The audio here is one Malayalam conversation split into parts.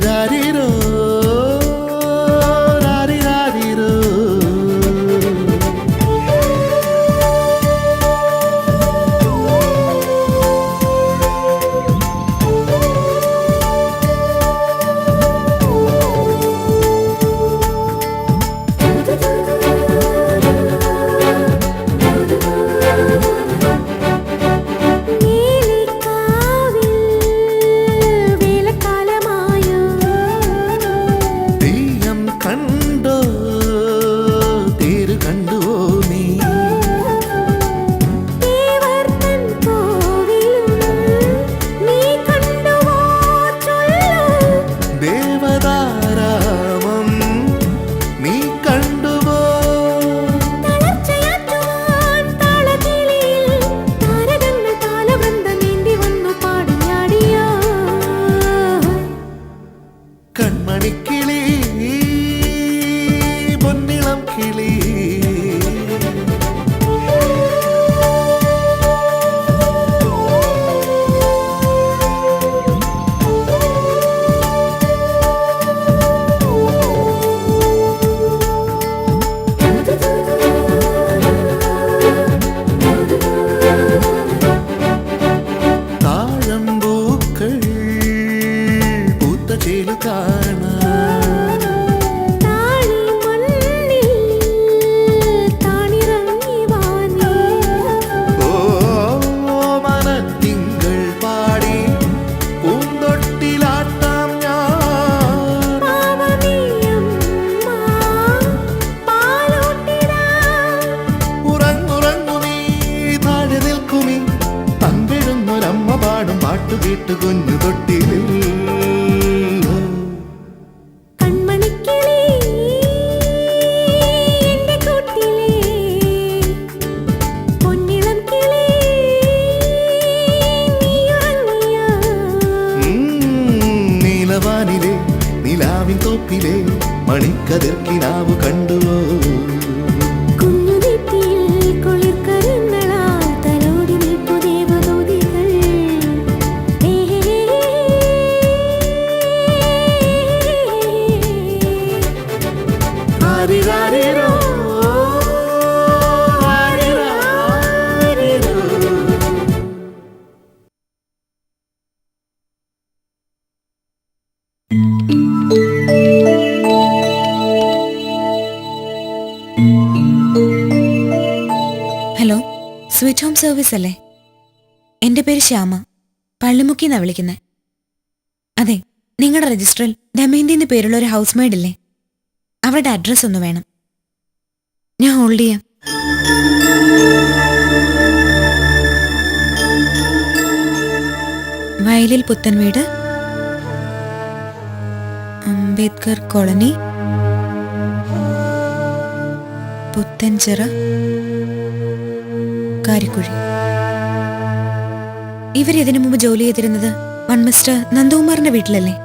രാരിരാരിരോ രാരിരാരിരോ കുഞ്ഞു തൊട്ടിലിൽ നീലവാനിലെ നിലാവിൻ തോപ്പിലെ മണിക്കതിർക്കിനാവ് കണ്ടുവോ ഹലോ, സ്വീറ്റ് ഹോം സർവീസ് അല്ലേ? എൻ്റെ പേര് ശ്യാമ, പള്ളിമുക്കിന്നാ വിളിക്കുന്നത്. അതെ, നിങ്ങളുടെ രജിസ്റ്ററിൽ ദമയന്തി എന്ന് പേരുള്ള ഒരു ഹൗസ് മെയ്ഡ് ഇല്ലേ? അവരുടെ അഡ്രസ് ഒന്ന് വേണം. ഞാൻ ഹോൾഡ് ചെയ്യാം. വയലിൽ പുത്തൻ വീട്, അംബേദ്കർ കോളനി, പുത്തൻചിറ, കാരിക്കുഴി. ഇവരിതിനു മുമ്പ് ജോലി ചെയ്തിരുന്നത് വൺ മിസ്റ്റർ നന്ദകുമാറിന്റെ വീട്ടിലല്ലേ?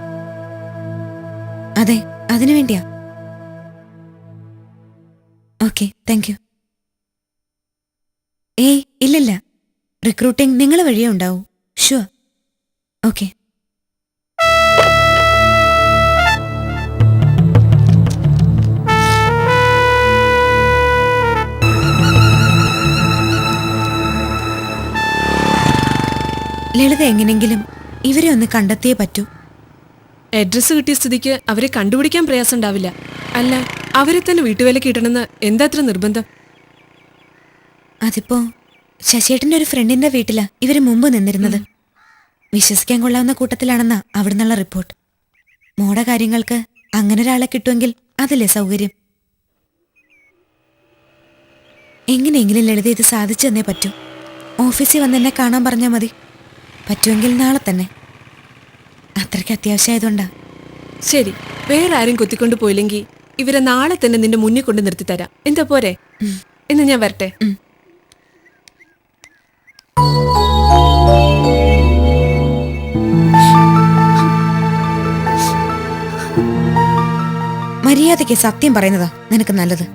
അതെ, അതിനു വേണ്ടിയാ. Okay, thank you. ഏയ് ഇല്ലില്ല, റിക്രൂട്ടിംഗ് നിങ്ങൾ വഴിയേ ഉണ്ടാവൂ. ഷുവർ. ഓക്കെ. ലളിത എങ്ങനെങ്കിലും ഇവരെ ഒന്ന് കണ്ടെത്തിയേ പറ്റൂ. അഡ്രസ് കിട്ടിയ സ്ഥിതിക്ക് അവരെ കണ്ടുപിടിക്കാൻ പ്രയാസം ഉണ്ടാവില്ല. അല്ല, അവരെ തന്നെ വീട്ടുവേലയ്ക്ക് ഇടണമെന്ന് എന്താ അത്ര നിർബന്ധം? അതിപ്പോ ശശിയേട്ടന്റെ ഒരു ഫ്രണ്ടിന്റെ വീട്ടിലാ ഇവര് മുമ്പ് നിന്നിരുന്നത്. വിശ്വസിക്കാൻ കൊള്ളാവുന്ന കൂട്ടത്തിലാണെന്നാ അവിടുന്നുള്ള റിപ്പോർട്ട്. മോടെ കാര്യങ്ങൾക്ക് അങ്ങനെ ഒരാളെ കിട്ടുമെങ്കിൽ അതല്ലേ സൗകര്യം. എങ്ങനെയെങ്കിലും ലളിത ഇത് സാധിച്ചു തന്നേ പറ്റൂ. ഓഫീസിൽ വന്ന് എന്നെ കാണാൻ പറഞ്ഞാൽ മതി. പറ്റുമെങ്കിൽ നാളെ തന്നെ. അത്രയ്ക്ക് അത്യാവശ്യമായതുകൊണ്ടാ. ശരി, വേറെ ആരും കൊത്തിക്കൊണ്ട് പോയില്ലെങ്കിൽ ഇവരെ നാളെ തന്നെ നിന്റെ മുന്നിൽ കൊണ്ട് നിർത്തിത്തരാം. എന്താ പോരെ? എന്ന് ഞാൻ വരട്ടെ. മര്യാദയ്ക്ക് സത്യം പറയുന്നതാ നിനക്ക് നല്ലത്.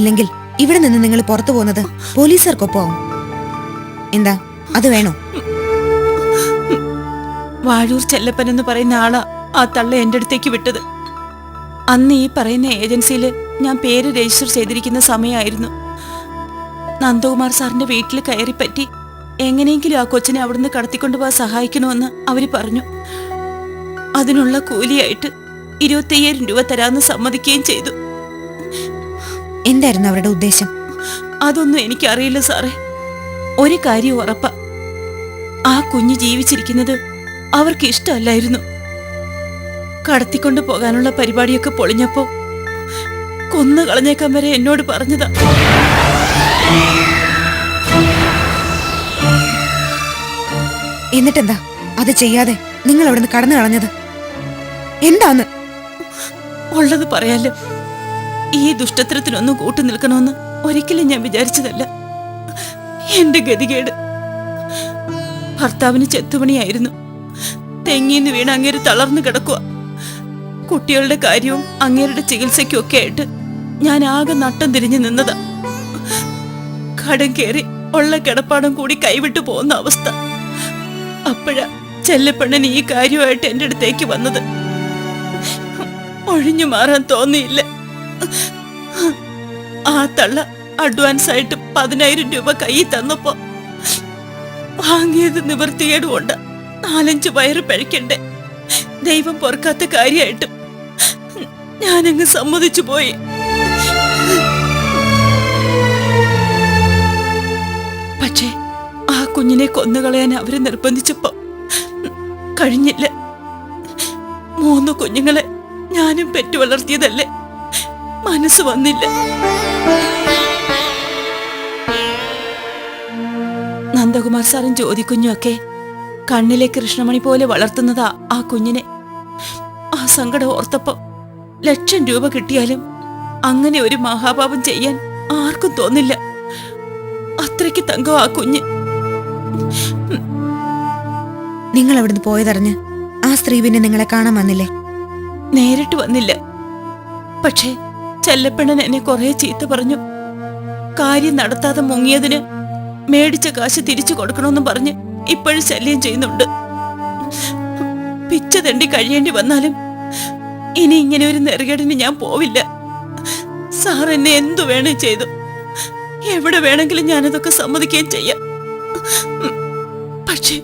ഇല്ലെങ്കിൽ ഇവിടെ നിന്ന് നിങ്ങൾ പുറത്തു പോകുന്നത് പോലീസുകാർക്കൊപ്പമാവും. എന്താ, അത് വേണോ? വാഴൂർ ചെല്ലപ്പൻ എന്ന് പറയുന്ന ആളാ ആ തള്ള എൻ്റെ അടുത്തേക്ക് വിട്ടത്. അന്ന് ഈ പറയുന്ന ഏജൻസിയിൽ ഞാൻ പേര് രജിസ്റ്റർ ചെയ്തിരിക്കുന്ന സമയമായിരുന്നു. നന്ദകുമാർ സാറിന്റെ വീട്ടിൽ കയറിപ്പറ്റി എങ്ങനെയെങ്കിലും ആ കൊച്ചിനെ അവിടുന്ന് കടത്തിക്കൊണ്ടുപോകാൻ സഹായിക്കണമെന്ന് അവര് പറഞ്ഞു. അതിനുള്ള കൂലിയായിട്ട് 25,000 രൂപ തരാമെന്ന് സമ്മതിക്കുകയും ചെയ്തു. എന്തായിരുന്നു അവരുടെ ഉദ്ദേശം? അതൊന്നും എനിക്കറിയില്ല സാറേ. ഒരു കാര്യം ഉറപ്പാ, ആ കുഞ്ഞ് ജീവിച്ചിരിക്കുന്നത് അവർക്ക് ഇഷ്ടമല്ലായിരുന്നു. കടത്തിക്കൊണ്ടു പോകാനുള്ള പരിപാടിയൊക്കെ പൊളിഞ്ഞപ്പോ കൊന്നു കളഞ്ഞേക്കാൻ വരെ എന്നോട് പറഞ്ഞതാ. എന്നിട്ടെന്താ അത് ചെയ്യാതെ നിങ്ങൾ അവിടുന്ന് കടന്നു കളഞ്ഞത്? എന്താന്ന്? ഉള്ളത് പറയാലോ, ഈ ദുഷ്ടത്തരത്തിനൊന്നും കൂട്ടു നിൽക്കണമെന്ന് ഒരിക്കലും ഞാൻ വിചാരിച്ചതല്ല. എന്റെ ഗതികേട്. ഭർത്താവിന് ചെത്തുപണിയായിരുന്നു. തെങ്ങിന്ന് വീണ് അങ്ങേര് തളർന്നു കിടക്കുക. കുട്ടികളുടെ കാര്യവും അങ്ങേരുടെ ചികിത്സയ്ക്കും ഒക്കെ ആയിട്ട് ഞാൻ ആകെ നട്ടം തിരിഞ്ഞു നിന്നതാ. കടം കയറി ഉള്ള കിടപ്പാടം കൂടി കൈവിട്ടു പോകുന്ന അവസ്ഥ. അപ്പോഴാ ചെല്ലപ്പെണ്ണൻ ഈ കാര്യമായിട്ട് എന്റെ അടുത്തേക്ക് വന്നത്. ഒഴിഞ്ഞു മാറാൻ തോന്നിയില്ല. ആ തള്ള അഡ്വാൻസ് ആയിട്ട് 10,000 രൂപ കയ്യിൽ തന്നപ്പോ വാങ്ങിയത് നിവൃത്തികേടുകൊണ്ട് 4-5 വയറ് പഴിക്കണ്ടേ. ദൈവം പൊറുക്കാത്ത കാര്യമായിട്ട് ഞാനങ്ങ് സമ്മതിച്ചു പോയി. പക്ഷേ ആ കുഞ്ഞിനെ കൊന്നുകളയാൻ അവര് നിർബന്ധിച്ചപ്പോ കഴിഞ്ഞില്ല. 3 കുഞ്ഞുങ്ങളെ ഞാനും പെറ്റു വളർത്തിയതല്ലേ, മനസ്സ് വന്നില്ല. നന്ദകുമാർ സാറും ജ്യോതിക്കുഞ്ഞും ഒക്കെ കണ്ണിലെ കൃഷ്ണമണി പോലെ വളർത്തുന്നതാ ആ കുഞ്ഞിനെ. ആ സങ്കടം ഓർത്തപ്പോ 1,00,000 രൂപ കിട്ടിയാലും അങ്ങനെ ഒരു മഹാപാപം ചെയ്യാൻ ആർക്കും തോന്നില്ല. അത്രയ്ക്ക് തങ്കം ആ കുഞ്ഞ്. നിങ്ങൾ അവിടുന്ന് പോയതറിഞ്ഞ് ആ സ്ത്രീ പിന്നെ നിങ്ങളെ കാണാൻ വന്നില്ലേ? നേരിട്ട് വന്നില്ല. പക്ഷേ ചെല്ലപ്പെണ്ണൻ എന്നെ കുറെ ചീത്ത പറഞ്ഞു. കാര്യം നടത്താതെ മുങ്ങിയതിന് മേടിച്ച കാശ് തിരിച്ചു കൊടുക്കണമെന്നും പറഞ്ഞ് ഇപ്പോഴും ശല്യം ചെയ്യുന്നുണ്ട്. പിച്ച തണ്ടി കഴിയേണ്ടി വന്നാലും ഇനി ഇങ്ങനെ ഒരു നെറുകേടിന് ഞാൻ പോവില്ല. സാർ എന്നെ എന്തു വേണേ ചെയ്തു. എവിടെ വേണമെങ്കിലും ഞാനതൊക്കെ സമ്മതിക്കുകയും ചെയ്യാം. പക്ഷേ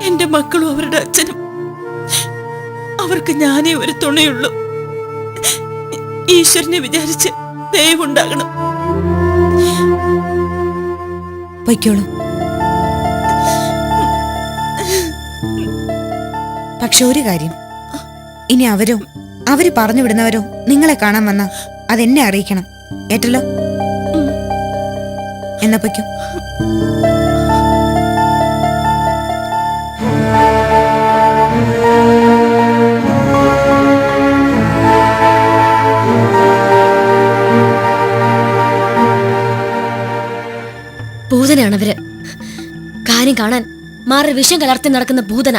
എന്റെ മക്കളും അവരുടെ അച്ഛനും, അവർക്ക് ഞാനേ ഒരു തുണയുള്ളൂ. ഈശ്വരനെ വിചാരിച്ച് ദയവുണ്ടാകണം. പൊയ്ക്കോളൂ. പക്ഷെ ഒരു കാര്യം, ഇനി അവര് പറഞ്ഞു വിടുന്നവരോ നിങ്ങളെ കാണാൻ വന്നാ അതെന്നെ അറിയിക്കണം. ഏറ്റല്ലോ? എന്നാ പൊയ്ക്കോ. ഭൂതനാണവര്. കാര്യം കാണാൻ മാറി വിഷം കലർത്തി നടക്കുന്ന ഭൂതന.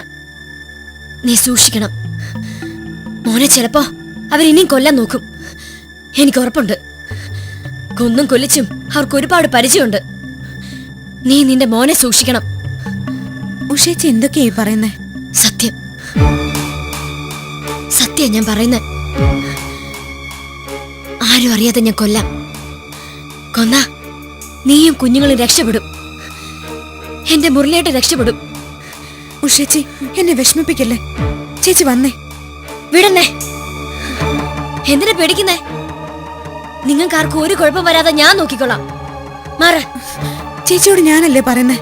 നീ സൂക്ഷിക്കണം മോനെ. ചിലപ്പോ അവരിനിയും കൊല്ലാൻ നോക്കും. എനിക്ക് ഉറപ്പുണ്ട്. കൊന്നും കൊല്ലിച്ചും അവർക്ക് ഒരുപാട് പരിചയമുണ്ട്. നീ നിന്റെ മോനെ സൂക്ഷിക്കണം. ഉഷേച്ചി എന്തൊക്കെയായി പറയുന്നേ? സത്യം സത്യം ഞാൻ പറയുന്നേ. ആരും അറിയാതെ ഞാൻ കൊല്ലാം. കൊന്ന നീയും കുഞ്ഞുങ്ങളും രക്ഷപ്പെടും. എന്റെ മുരളിയായിട്ട് രക്ഷപ്പെടും. ഉഷേച്ചി എന്നെ വിഷമിപ്പിക്കല്ലേ. ചേച്ചി വന്നേ. വിടന്നേ. എന്തിനാ പേടിക്കുന്നേ? നിങ്ങൾക്കാർക്കും ഒരു കുഴപ്പം വരാതെ ഞാൻ നോക്കിക്കൊള്ളാം. മാറ. ചേച്ചിയോട് ഞാനല്ലേ പറയുന്നേ.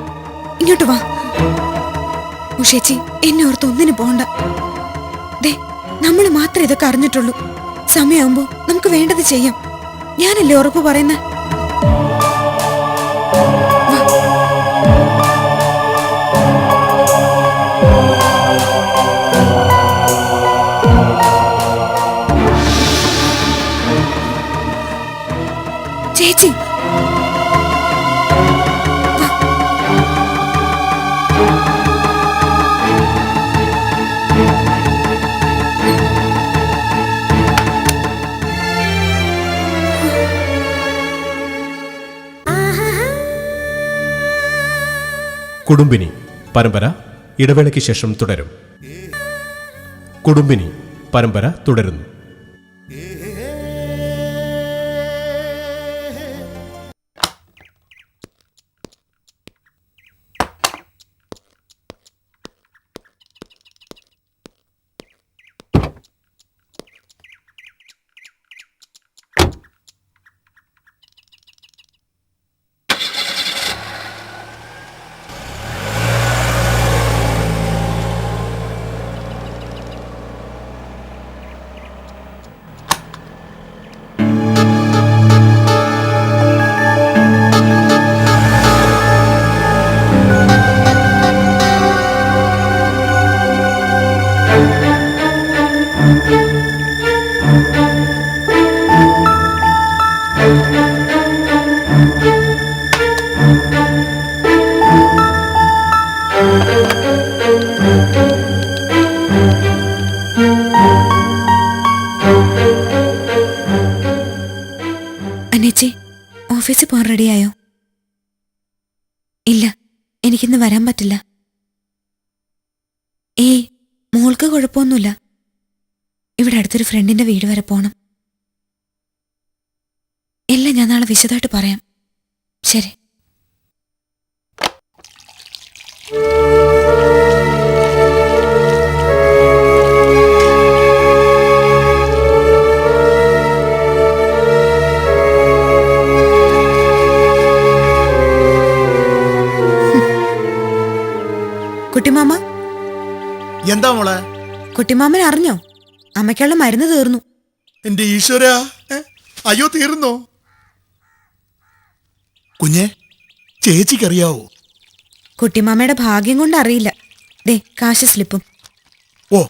ഇങ്ങോട്ട് വാ. ഉഷേച്ചി എന്നെ ഓർത്ത് ഒന്നിനു പോണ്ട. ദേ, നമ്മൾ മാത്രമേ ഇതൊക്കെ അറിഞ്ഞിട്ടുള്ളൂ. സമയമാകുമ്പോ നമുക്ക് വേണ്ടത് ചെയ്യാം. ഞാനല്ലേ ഉറപ്പ് പറയുന്നേ. ചേച്ചി കുടുംബിനി പരമ്പര ഇടവേളയ്ക്ക് ശേഷം തുടരും. കുടുംബിനി പരമ്പര തുടരുന്നു. അനേച്ചി, ഓഫീസിൽ പോകാൻ റെഡിയായോ? ഇല്ല, എനിക്കിന്ന് വരാൻ പറ്റില്ല. മോൾക്ക് കുഴപ്പമൊന്നുമില്ല. ഇവിടെ അടുത്തൊരു ഫ്രണ്ടിന്റെ വീട് വരെ പോണം. എല്ലാം ഞാൻ നാളെ വിശദമായിട്ട് പറയാം. ശരി. കുട്ടിമാമ. എന്താ മോളെ? കുട്ടിമാമൻ അറിഞ്ഞോ? അമ്മയ്ക്കുള്ള മരുന്ന് തീർന്നു. എന്റെ ഈശ്വര, അയ്യോ തീർന്നോ? കുഞ്ഞെ, ചേച്ചിക്കറിയാവോ? കുട്ടിമാമയുടെ ഭാഗ്യം കൊണ്ട് അറിയില്ല. ദേ കാശ് സ്ലിപ്പും. ഓ,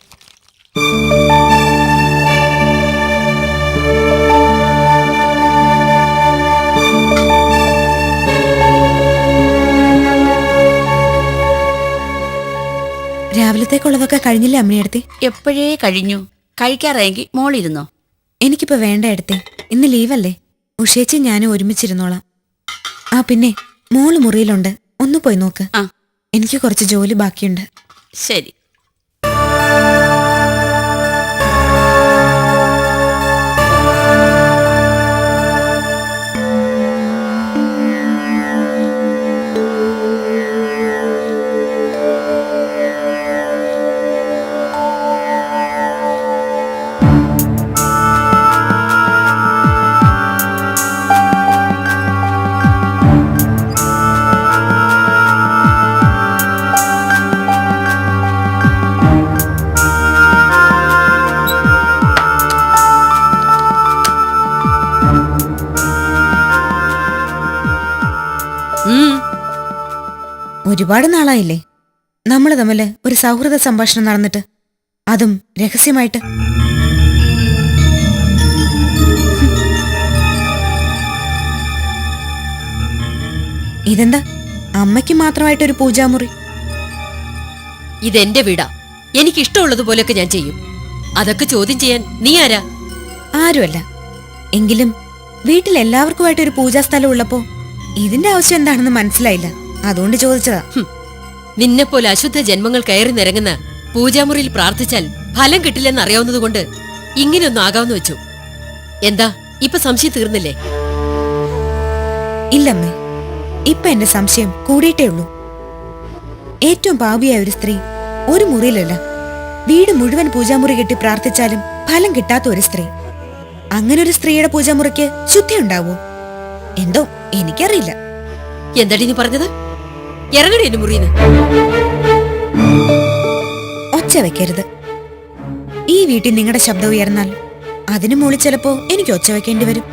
രാവിലത്തേക്കുള്ളതൊക്കെ കഴിഞ്ഞില്ലേ അമ്മയടുത്തി? എപ്പോഴേ കഴിഞ്ഞു. കഴിക്കാറായെങ്കിൽ മോളിരുന്നോ. എനിക്കിപ്പോ വേണ്ട എടുത്തേ, ഇന്ന് ലീവല്ലേ. ഉഷേച്ചി ഞാനും ഒരുമിച്ചിരുന്നോളാം. ആ പിന്നെ മോള് മുറിയിലുണ്ട്, ഒന്ന് പോയി നോക്ക്. ആ. എനിക്ക് കുറച്ച് ജോലി ബാക്കിയുണ്ട്. ശരി. ഒരുപാട് നാളായില്ലേ നമ്മൾ തമ്മില് ഒരു സൗഹൃദ സംഭാഷണം നടന്നിട്ട്, അതും രഹസ്യമായിട്ട്. ഇതെന്താ അമ്മയ്ക്ക് മാത്രമായിട്ടൊരു പൂജാമുറി? ഇതെന്റെ വീടാ, എനിക്കിഷ്ടമുള്ളതുപോലെയൊക്കെ ഞാൻ ചെയ്യും. അതൊക്കെ ചോദ്യം ചെയ്യാൻ നീ ആരാ? ആരുമല്ല. എങ്കിലും വീട്ടിൽ എല്ലാവർക്കുമായിട്ടൊരു പൂജാസ്ഥലം ഉള്ളപ്പോ ഇതിന്റെ ആവശ്യം എന്താണെന്ന് മനസ്സിലായില്ല, അതുകൊണ്ട് ചോദിച്ചതാ. നിന്നെപ്പോലെ അശുദ്ധ ജന്മങ്ങൾ കയറി നിരങ്ങുന്ന പൂജാമുറിയിൽ പ്രാർത്ഥിച്ചാൽ ഫലം കിട്ടില്ലെന്ന് അറിയാവുന്നതുകൊണ്ട് ഇങ്ങനെയൊന്നും ആകാമെന്ന് വെച്ചു. എന്താ ഇപ്പൊ സംശയം തീർന്നില്ലേ? ഇല്ലമ്മേ, ഇപ്പൊ എന്റെ സംശയം കൂടിയിട്ടേ ഉള്ളൂ. ഏറ്റവും പാപിയായ ഒരു സ്ത്രീ ഒരു മുറിയിലല്ല, വീട് മുഴുവൻ പൂജാമുറി കെട്ടി പ്രാർത്ഥിച്ചാലും ഫലം കിട്ടാത്ത ഒരു സ്ത്രീ. അങ്ങനെ ഒരു സ്ത്രീയുടെ പൂജാമുറിക്ക് ശുദ്ധി ഉണ്ടാവോ? എന്തോ എനിക്കറിയില്ല. എന്താടി നീ പറഞ്ഞത്? ഇറങ്ങടി എന്റെ മുറിന്ന്. ഒച്ച വെക്കരുത്. ഈ വീട്ടിൽ നിങ്ങളുടെ ശബ്ദം ഉയർന്നാൽ അതിനു മുകളിൽ ചിലപ്പോ എനിക്ക് ഒച്ച വെക്കേണ്ടി വരും.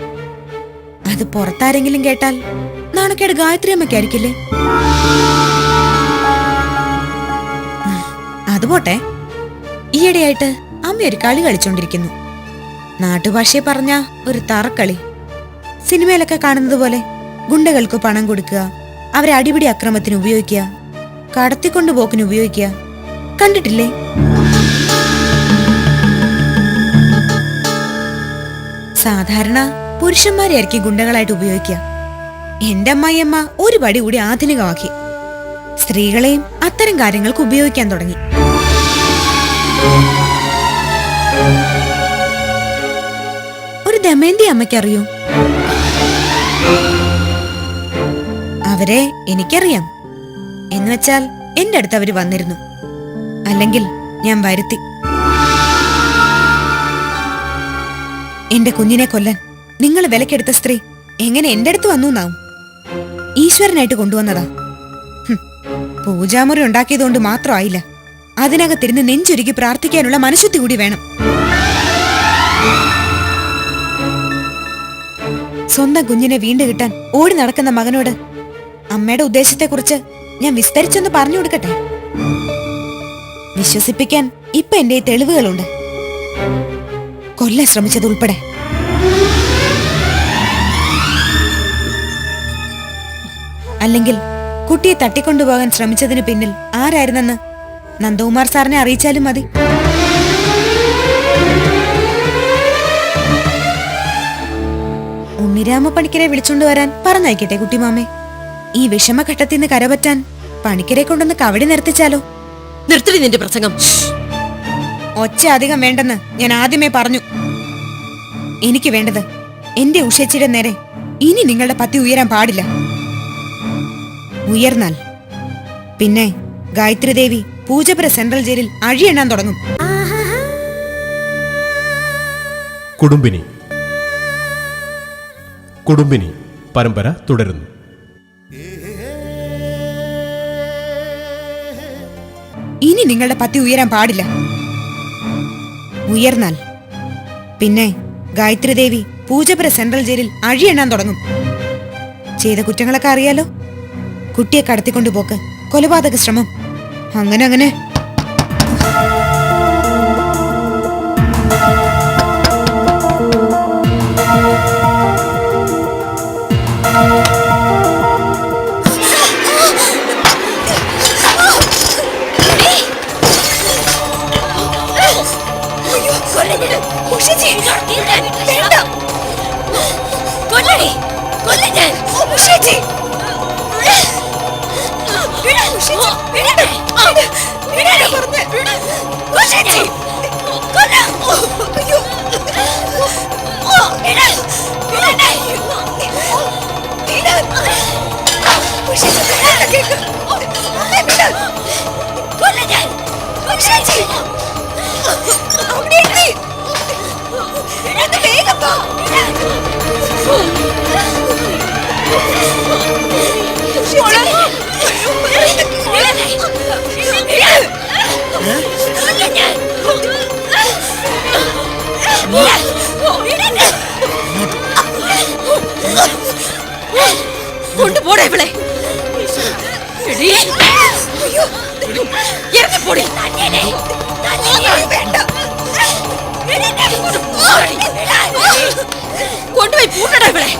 അത് പുറത്താരെങ്കിലും കേട്ടാൽ നാണക്കേട് ഗായത്രി അമ്മയ്ക്കായിരിക്കില്ലേ? അതുപോട്ടെ, ഈയിടെയായിട്ട് അമ്മ ഒരു കളി കളിച്ചോണ്ടിരിക്കുന്നു. നാട്ടുഭാഷയെ പറഞ്ഞ ഒരു തറക്കളി. സിനിമയിലൊക്കെ കാണുന്നത് പോലെ ഗുണ്ടകൾക്ക് പണം കൊടുക്കുക, അവരെ അടിപിടി അക്രമത്തിന് ഉപയോഗിക്കുക, കടത്തിക്കൊണ്ടുപോക്കിന് ഉപയോഗിക്കുക. കണ്ടിട്ടില്ലേ? സാധാരണ പുരുഷന്മാരെയായിരിക്കും ഗുണ്ടകളായിട്ട് ഉപയോഗിക്കുക. എന്റെ അമ്മായിയമ്മ ഒരു പടി കൂടി ആധുനികമാക്കി സ്ത്രീകളെയും അത്തരം കാര്യങ്ങൾക്ക് ഉപയോഗിക്കാൻ തുടങ്ങി. ഒരു ദമയന്തി അമ്മയ്ക്ക് അറിയോ? അവരെ എനിക്കറിയാം. എന്നുവെച്ചാൽ എന്റെ അടുത്ത് അവര് വന്നിരുന്നു. അല്ലെങ്കിൽ ഞാൻ വരുത്തി. എന്റെ കുഞ്ഞിനെ കൊല്ലാൻ നിങ്ങൾ വിലക്കെടുത്ത സ്ത്രീ എങ്ങനെ എന്റെ അടുത്ത് വന്നു എന്നാവും? ഈശ്വരനായിട്ട് കൊണ്ടുവന്നതാ. പൂജാമുറി ഉണ്ടാക്കിയതുകൊണ്ട് മാത്രമായില്ല, അതിനകത്തിരുന്ന് നെഞ്ചുരുക്കി പ്രാർത്ഥിക്കാനുള്ള മനഃശുദ്ധി കൂടി വേണം. സ്വന്തം കുഞ്ഞിനെ വീണ്ടു കിട്ടാൻ ഓടി നടക്കുന്ന മകനോട് അമ്മയുടെ ഉദ്ദേശത്തെക്കുറിച്ച് ഞാൻ വിസ്തരിച്ചൊന്ന് പറഞ്ഞു കൊടുക്കട്ടെ. വിശ്വസിപ്പിക്കാൻ ഇപ്പൊ എന്റെ ഈ തെളിവുകളുണ്ട്, കൊല്ലാൻ ശ്രമിച്ചതുൾപ്പെടെ. അല്ലെങ്കിൽ കുട്ടിയെ തട്ടിക്കൊണ്ടുപോകാൻ ശ്രമിച്ചതിന് പിന്നിൽ ആരായിരുന്നെന്ന് നന്ദകുമാർ സാറിനെ അറിയിച്ചാലും മതി. ഉണ്ണിരാമ പണിക്കരെ വിളിച്ചോണ്ട് വരാൻ പറഞ്ഞയക്കട്ടെ കുട്ടിമാമേ? ഈ വിഷമഘട്ടത്തിൽ നിന്ന് കരപറ്റാൻ പണിക്കരെ കൊണ്ടൊന്ന് കവടി നിർത്തിച്ചാലോ? നിർത്തടി നിന്റെ പ്രസംഗം. ഒച്ച അധികം വേണ്ടെന്ന് ഞാൻ ആദ്യമേ പറഞ്ഞു. എനിക്ക് വേണ്ടത് എന്റെ ഉഷച്ചിയുടെ നേരെ ഇനി നിങ്ങളുടെ പത്തി ഉയരാൻ പാടില്ല. ഉയർന്നാൽ പിന്നെ ഗായത്രി ദേവി പൂജപ്പുര സെൻട്രൽ ജയിലിൽ അഴിയെണ്ണാൻ തുടങ്ങും. കുടുംബിനി കുടുംബിനി പരമ്പര തുടരുന്നു. ഇനി നിങ്ങളുടെ പത്തി ഉയരാൻ പാടില്ല. ഉയർന്നാൽ പിന്നെ ഗായത്രി ദേവി പൂജപ്പുര സെൻട്രൽ ജയിലിൽ അഴിയെണ്ണാൻ തുടങ്ങും. ചെയ്ത കുറ്റങ്ങളൊക്കെ അറിയാലോ. കുട്ടിയെ കടത്തിക്കൊണ്ടുപോക്ക്, കൊലപാതക ശ്രമം, അങ്ങനെ അങ്ങനെ. കൊണ്ടുപോടാ ഇവളെ. ഇറങ്ങിപ്പോടി. കൊണ്ടുപോയി പൂട്ടടാ ഇവളെ.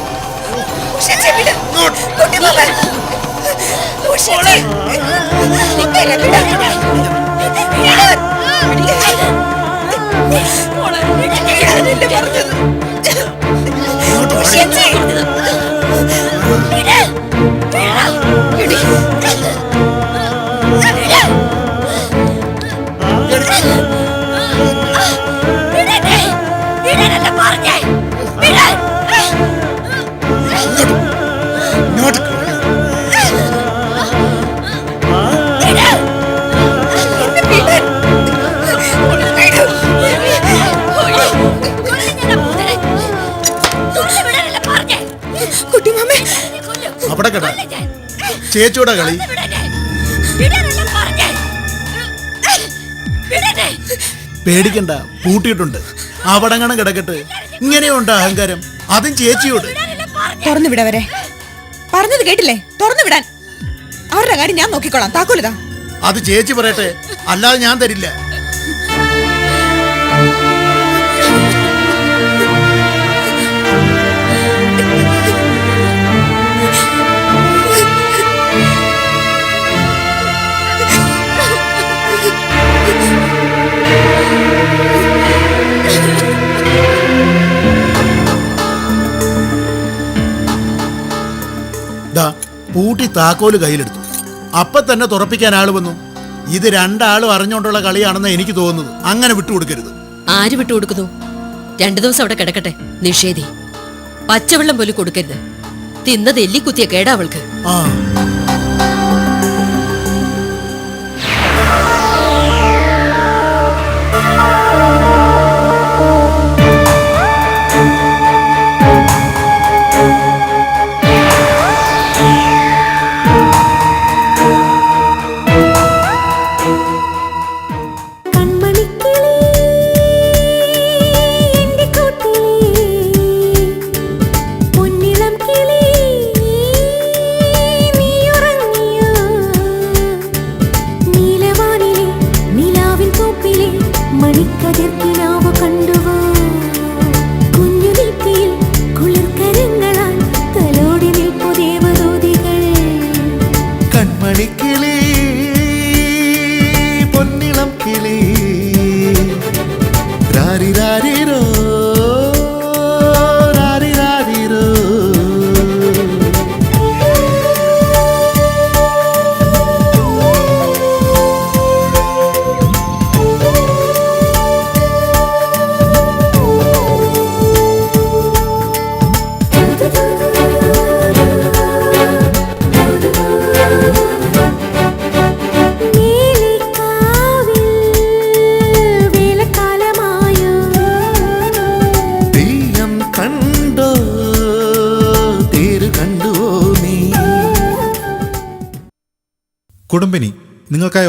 അവിടെ കേട്ടാ ചേച്ചിയുടെ കളി. പേടിക്കണ്ട, പൂട്ടിയിട്ടുണ്ട്. അവിടങ്ങനെ കിടക്കട്ടെ. ഇങ്ങനെയുണ്ട് അഹങ്കാരം, അതും ചേച്ചിയോട്. തുറന്നു വിടവരെ. പറഞ്ഞത് കേട്ടില്ലേ? തുറന്നു വിടാൻ. അവരുടെ കാര്യം ഞാൻ നോക്കിക്കോളാം. താക്കോലിതാ. അത് ചേച്ചി പറയട്ടെ, അല്ലാതെ ഞാൻ തരില്ല. പൂട്ടി താക്കോല് കയ്യിലെടുത്തു. അപ്പൊ തന്നെ തുറപ്പിക്കാൻ ആള് വന്നു. ഇത് രണ്ടാളും അറിഞ്ഞുകൊണ്ടുള്ള കളിയാണെന്ന് എനിക്ക് തോന്നുന്നത്. അങ്ങനെ വിട്ടുകൊടുക്കരുത്. ആര് വിട്ടുകൊടുക്കുന്നു? 2 ദിവസം അവിടെ കിടക്കട്ടെ. നിഷേധി. പച്ചവെള്ളം പോലും കൊടുക്കരുത്. തിന്നത് എല്ലിക്കുത്തിയ കേടാ അവൾക്ക്. ആ കൺമണിക്കിളി പൊന്നിളം കിളി രാരിരാരിരോ രാരിരാരിരോ തെയ്യം കണ്ടോ തേര് കണ്ടുവോ നീ? കുടുംബിനി നിങ്ങൾക്കായി